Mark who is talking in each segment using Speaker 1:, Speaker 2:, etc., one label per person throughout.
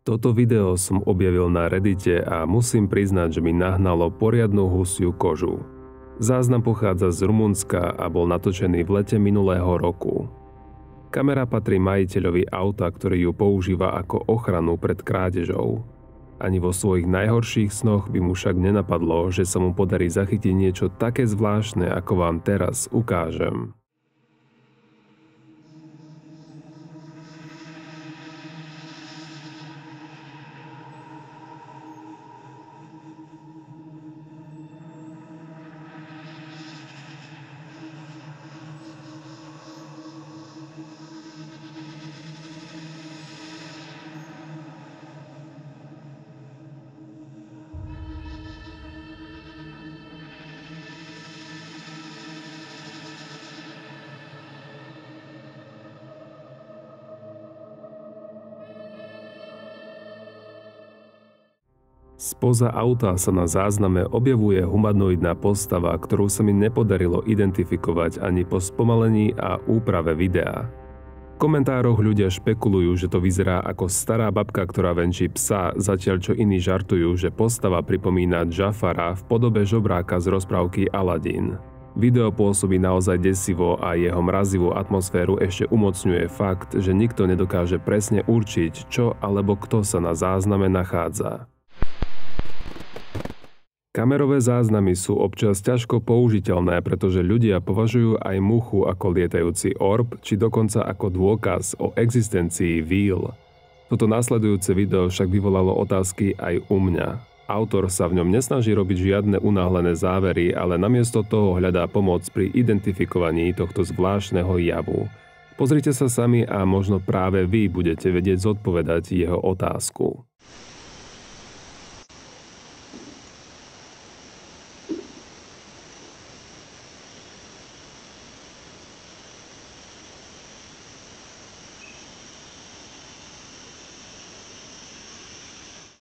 Speaker 1: Toto video som objavil na Reddite a musím priznať, že mi nahnalo poriadnu husiu kožu. Záznam pochádza z Rumunska a bol natočený v lete minulého roku. Kamera patrí majiteľovi auta, ktorý ju používa ako ochranu pred krádežou. Ani vo svojich najhorších snoch by mu však nenapadlo, že sa mu podarí zachytiť niečo také zvláštne, ako vám teraz ukážem. Spoza auta sa na zázname objavuje humanoidná postava, ktorú sa mi nepodarilo identifikovať ani po spomalení a úprave videa. V komentároch ľudia špekulujú, že to vyzerá ako stará babka, ktorá venčí psa, zatiaľ čo iní žartujú, že postava pripomína Jafara v podobe žobráka z rozprávky Aladín. Video pôsobí naozaj desivo a jeho mrazivú atmosféru ešte umocňuje fakt, že nikto nedokáže presne určiť, čo alebo kto sa na zázname nachádza. Kamerové záznamy sú občas ťažko použiteľné, pretože ľudia považujú aj muchu ako lietajúci orb, či dokonca ako dôkaz o existencii víl. Toto nasledujúce video však vyvolalo otázky aj u mňa. Autor sa v ňom nesnaží robiť žiadne unáhlené závery, ale namiesto toho hľadá pomoc pri identifikovaní tohto zvláštneho javu. Pozrite sa sami a možno práve vy budete vedieť zodpovedať jeho otázku.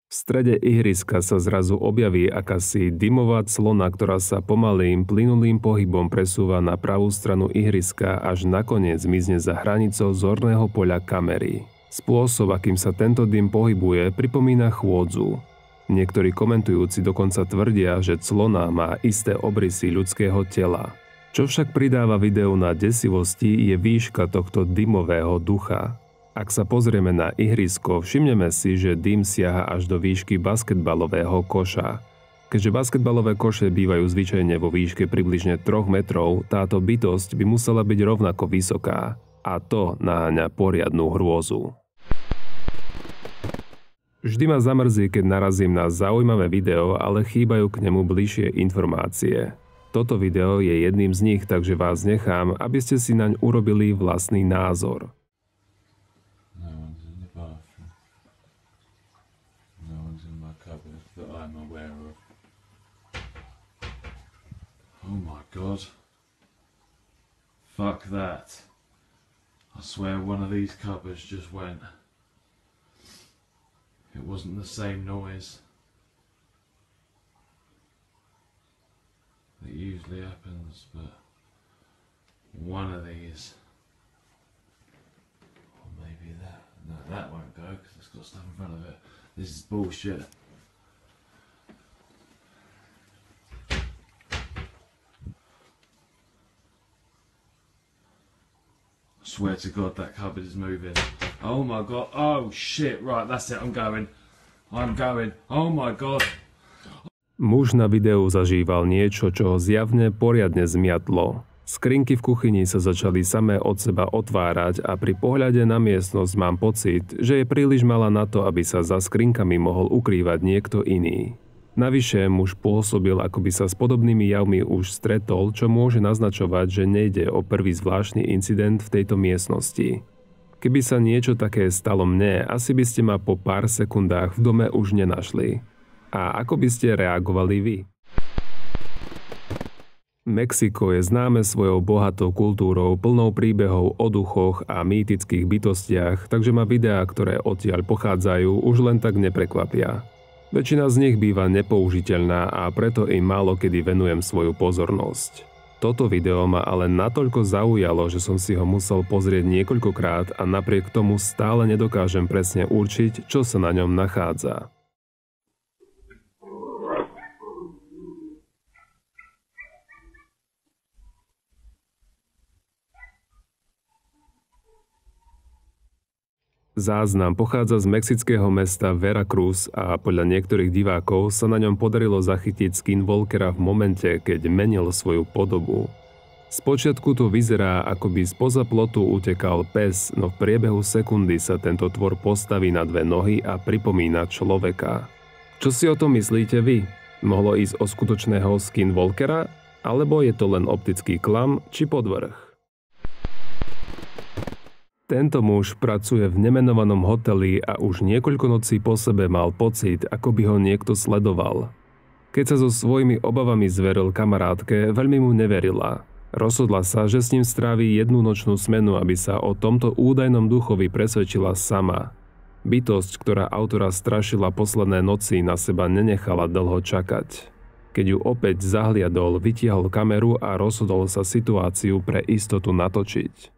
Speaker 1: V strede ihriska sa zrazu objaví akási dymová clona, ktorá sa pomalým, plynulým pohybom presúva na pravú stranu ihriska, až nakoniec zmizne za hranicou zorného poľa kamery. Spôsob, akým sa tento dym pohybuje, pripomína chôdzu. Niektorí komentujúci dokonca tvrdia, že clona má isté obrysy ľudského tela. Čo však pridáva videu na desivosti, je výška tohto dymového ducha. Ak sa pozrieme na ihrisko, všimneme si, že dym siaha až do výšky basketbalového koša. Keďže basketbalové koše bývajú zvyčajne vo výške približne 3 metrov, táto bytosť by musela byť rovnako vysoká. A to naháňa poriadnu hrôzu. Vždy ma zamrzí, keď narazím na zaujímavé video, ale chýbajú k nemu bližšie informácie. Toto video je jedným z nich, takže vás nechám, aby ste si naň urobili vlastný názor.
Speaker 2: That I'm aware of. Oh my god. Fuck that. I swear one of these cupboards just went. It wasn't the same noise that usually happens, but one of these. Or maybe that. No, that won't go because it's got stuff in front of it. This is bullshit. Swear to God that cupboard is moving. Oh my god. Oh shit. Right, that's it. I'm going. Oh my god.
Speaker 1: Muž na videu zažíval niečo, čo ho zjavne poriadne zmiatlo. Skrinky v kuchyni sa začali samé od seba otvárať a pri pohľade na miestnosť mám pocit, že je príliš malá na to, aby sa za skrinkami mohol ukrývať niekto iný. Navyše muž pôsobil, ako by sa s podobnými javmi už stretol, čo môže naznačovať, že nejde o prvý zvláštny incident v tejto miestnosti. Keby sa niečo také stalo mne, asi by ste ma po pár sekundách v dome už nenašli. A ako by ste reagovali vy? Mexiko je známe svojou bohatou kultúrou, plnou príbehov o duchoch a mýtických bytostiach, takže ma videá, ktoré odtiaľ pochádzajú, už len tak neprekvapia. Väčšina z nich býva nepoužiteľná a preto im málo kedy venujem svoju pozornosť. Toto video ma ale natoľko zaujalo, že som si ho musel pozrieť niekoľkokrát a napriek tomu stále nedokážem presne určiť, čo sa na ňom nachádza. Záznam pochádza z mexického mesta Veracruz a podľa niektorých divákov sa na ňom podarilo zachytiť skinwalkera v momente, keď menil svoju podobu. Spočiatku to vyzerá, ako by spoza plotu utekal pes, no v priebehu sekundy sa tento tvor postaví na dve nohy a pripomína človeka. Čo si o tom myslíte vy? Mohlo ísť o skutočného skinwalkera? Alebo je to len optický klam či podvrh? Tento muž pracuje v nemenovanom hoteli a už niekoľko nocí po sebe mal pocit, ako by ho niekto sledoval. Keď sa so svojimi obavami zveril kamarátke, veľmi mu neverila. Rozhodla sa, že s ním stráví jednu nočnú smenu, aby sa o tomto údajnom duchovi presvedčila sama. Bytosť, ktorá autora strašila posledné noci, na seba nenechala dlho čakať. Keď ju opäť zahliadol, vytiahol kameru a rozhodol sa situáciu pre istotu natočiť.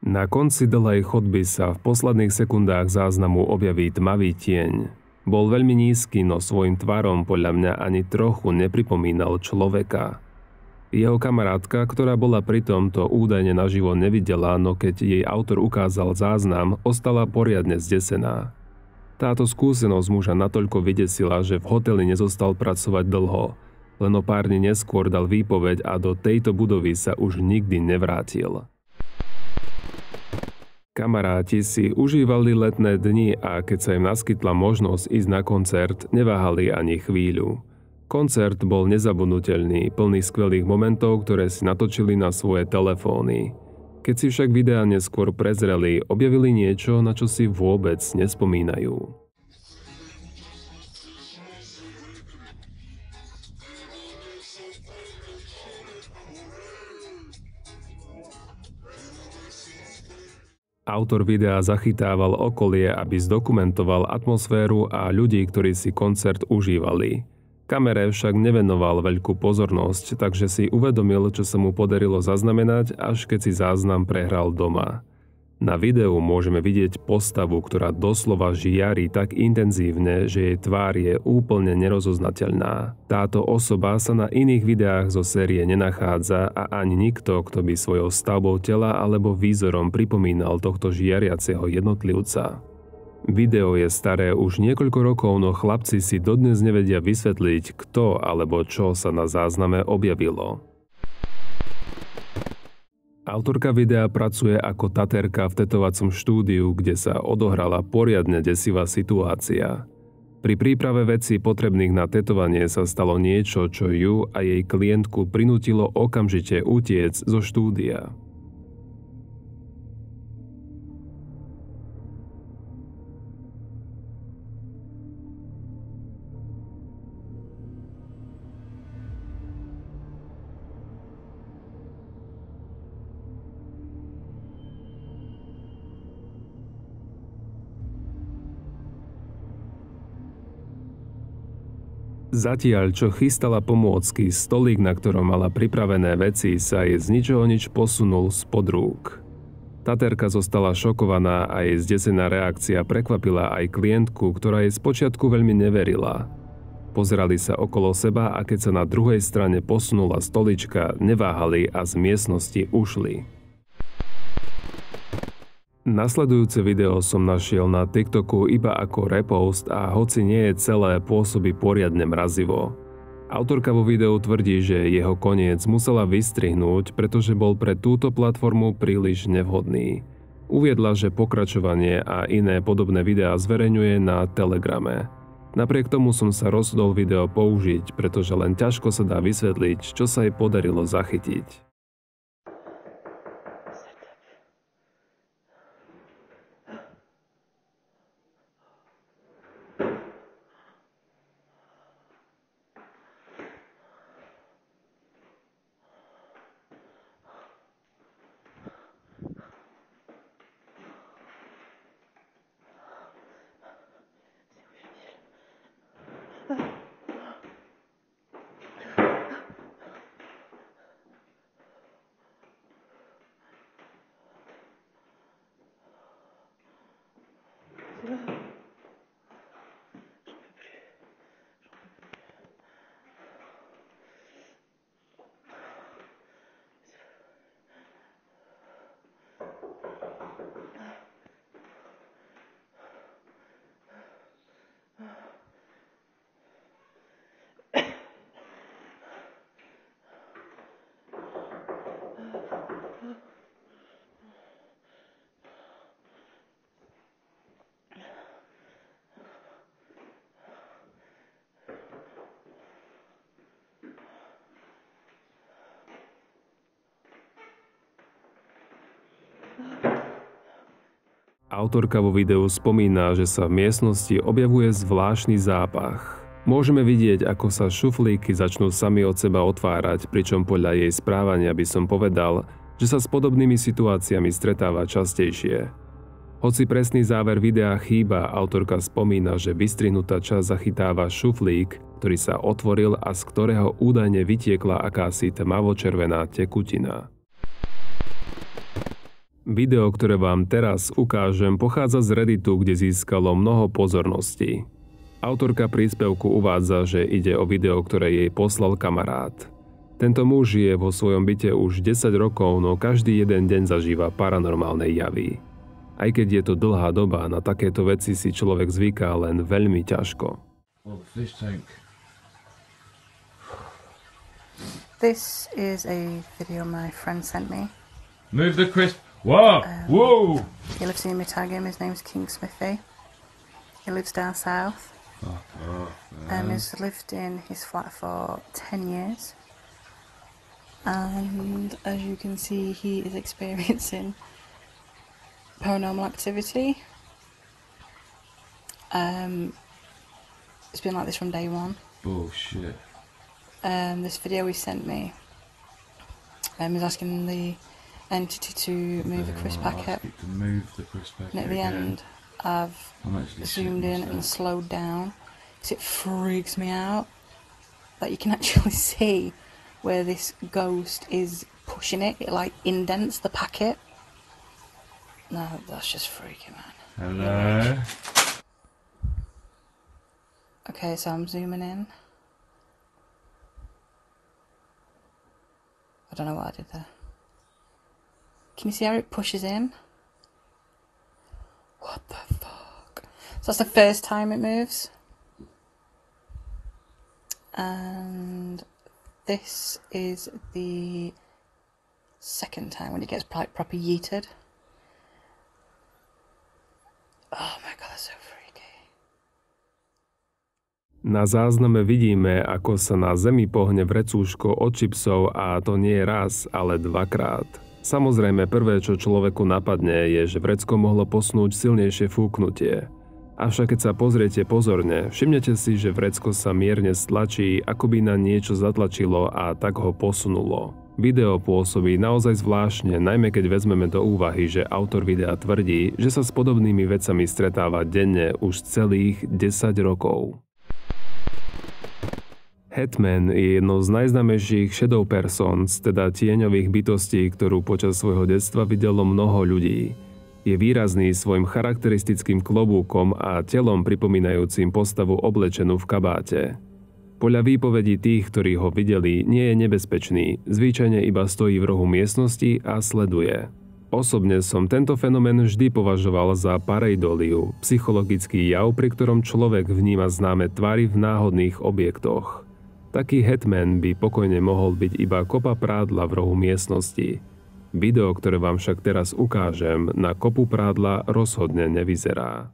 Speaker 1: Na konci dlhej chodby sa v posledných sekundách záznamu objaví tmavý tieň. Bol veľmi nízky, no svojim tvarom podľa mňa ani trochu nepripomínal človeka. Jeho kamarátka, ktorá bola pri tomto údajne naživo nevidela, no keď jej autor ukázal záznam, ostala poriadne zdesená. Táto skúsenosť muža natoľko vydesila, že v hoteli nezostal pracovať dlho. Len o pár dní neskôr dal výpoveď a do tejto budovy sa už nikdy nevrátil. Kamaráti si užívali letné dni a keď sa im naskytla možnosť ísť na koncert, neváhali ani chvíľu. Koncert bol nezabudnuteľný, plný skvelých momentov, ktoré si natočili na svoje telefóny. Keď si však videá neskôr prezreli, objavili niečo, na čo si vôbec nespomínajú. Autor videa zachytával okolie, aby zdokumentoval atmosféru a ľudí, ktorí si koncert užívali. Kamere však nevenoval veľkú pozornosť, takže si uvedomil, čo sa mu podarilo zaznamenať, až keď si záznam prehral doma. Na videu môžeme vidieť postavu, ktorá doslova žiari tak intenzívne, že jej tvár je úplne nerozoznateľná. Táto osoba sa na iných videách zo série nenachádza a ani nikto, kto by svojou stavbou tela alebo výzorom pripomínal tohto žiariaceho jednotlivca. Video je staré už niekoľko rokov, no chlapci si dodnes nevedia vysvetliť, kto alebo čo sa na zázname objavilo. Autorka videa pracuje ako tatérka v tetovacom štúdiu, kde sa odohrala poriadne desivá situácia. Pri príprave vecí potrebných na tetovanie sa stalo niečo, čo ju a jej klientku prinútilo okamžite utiecť zo štúdia. Zatiaľ, čo chystala pomôcky, stolík, na ktorom mala pripravené veci, sa jej z ničoho nič posunul spod rúk. Tatérka zostala šokovaná a jej zdesená reakcia prekvapila aj klientku, ktorá jej spočiatku veľmi neverila. Pozerali sa okolo seba a keď sa na druhej strane posunula stolička, neváhali a z miestnosti ušli. Nasledujúce video som našiel na TikToku iba ako repost a hoci nie je celé, pôsobí poriadne mrazivo. Autorka vo videu tvrdí, že jeho koniec musela vystrihnúť, pretože bol pre túto platformu príliš nevhodný. Uviedla, že pokračovanie a iné podobné videá zverejňuje na Telegrame. Napriek tomu som sa rozhodol video použiť, pretože len ťažko sa dá vysvetliť, čo sa jej podarilo zachytiť. Autorka vo videu spomína, že sa v miestnosti objavuje zvláštny zápach. Môžeme vidieť, ako sa šuflíky začnú sami od seba otvárať, pričom podľa jej správania by som povedal, že sa s podobnými situáciami stretáva častejšie. Hoci presný záver videa chýba, autorka spomína, že vystrihnutá časť zachytáva šuflík, ktorý sa otvoril a z ktorého údajne vytiekla akási tmavo-červená tekutina. Video, ktoré vám teraz ukážem, pochádza z Redditu, kde získalo mnoho pozorností. Autorka príspevku uvádza, že ide o video, ktoré jej poslal kamarát. Tento muž je vo svojom byte už 10 rokov, no každý jeden deň zažíva paranormálne javy. Aj keď je to dlhá doba, na takéto veci si človek zvyká len veľmi ťažko.
Speaker 3: This is a video my friend sent me.
Speaker 2: Move the crisp. Whoa! Whoa!
Speaker 3: You'll have seen me tag him. His name's King Smithy. He lives down south. He's lived in his flat for 10 years. And as you can see, he is experiencing paranormal activity. It's been like this from day one.
Speaker 2: Bullshit.
Speaker 3: This video he sent me is asking the entity to move the crisp packet. And at the end, I've zoomed in and slowed down because it freaks me out that you can actually see where this ghost is pushing it. It like indents the packet. No, that's just freaky, man.
Speaker 2: Hello.
Speaker 3: Okay, so I'm zooming in. I don't know what I did there. Can you see how it pushes in? What the fuck? So that's the first time it moves. And this is the second time when it gets like proper yeeted. Oh my god, that's so freaky.
Speaker 1: Na zázname vidíme, ako sa na zemi pohne vrecúško od čipsov a to nie raz, ale dvakrát. Samozrejme, prvé, čo človeku napadne, je, že vrecko mohlo posnúť silnejšie fúknutie. Avšak keď sa pozriete pozorne, všimnete si, že vrecko sa mierne stlačí, ako by na niečo zatlačilo a tak ho posunulo. Video pôsobí naozaj zvláštne, najmä keď vezmeme do úvahy, že autor videa tvrdí, že sa s podobnými vecami stretáva denne už celých 10 rokov. Hetman je jednou z najznámejších shadow persons, teda tieňových bytostí, ktorú počas svojho detstva videlo mnoho ľudí. Je výrazný svojim charakteristickým klobúkom a telom pripomínajúcim postavu oblečenú v kabáte. Podľa výpovedí tých, ktorí ho videli, nie je nebezpečný, zvyčajne iba stojí v rohu miestnosti a sleduje. Osobne som tento fenomén vždy považoval za pareidoliu, psychologický jav, pri ktorom človek vníma známe tvary v náhodných objektoch. Taký hetman by pokojne mohol byť iba kopa prádla v rohu miestnosti. Video, ktoré vám však teraz ukážem, na kopu prádla rozhodne nevyzerá.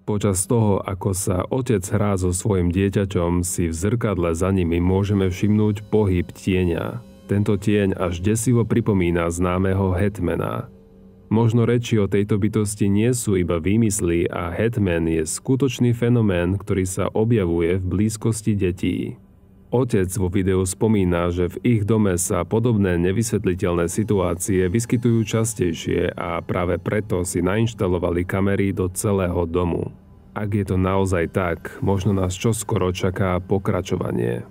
Speaker 1: Počas toho, ako sa otec hrá so svojím dieťaťom, si v zrkadle za nimi môžeme všimnúť pohyb tieňa. Tento tieň až desivo pripomína známeho Hetmana. Možno reči o tejto bytosti nie sú iba výmysly a Hetman je skutočný fenomén, ktorý sa objavuje v blízkosti detí. Otec vo videu spomína, že v ich dome sa podobné nevysvetliteľné situácie vyskytujú častejšie a práve preto si nainštalovali kamery do celého domu. Ak je to naozaj tak, možno nás čoskoro čaká pokračovanie.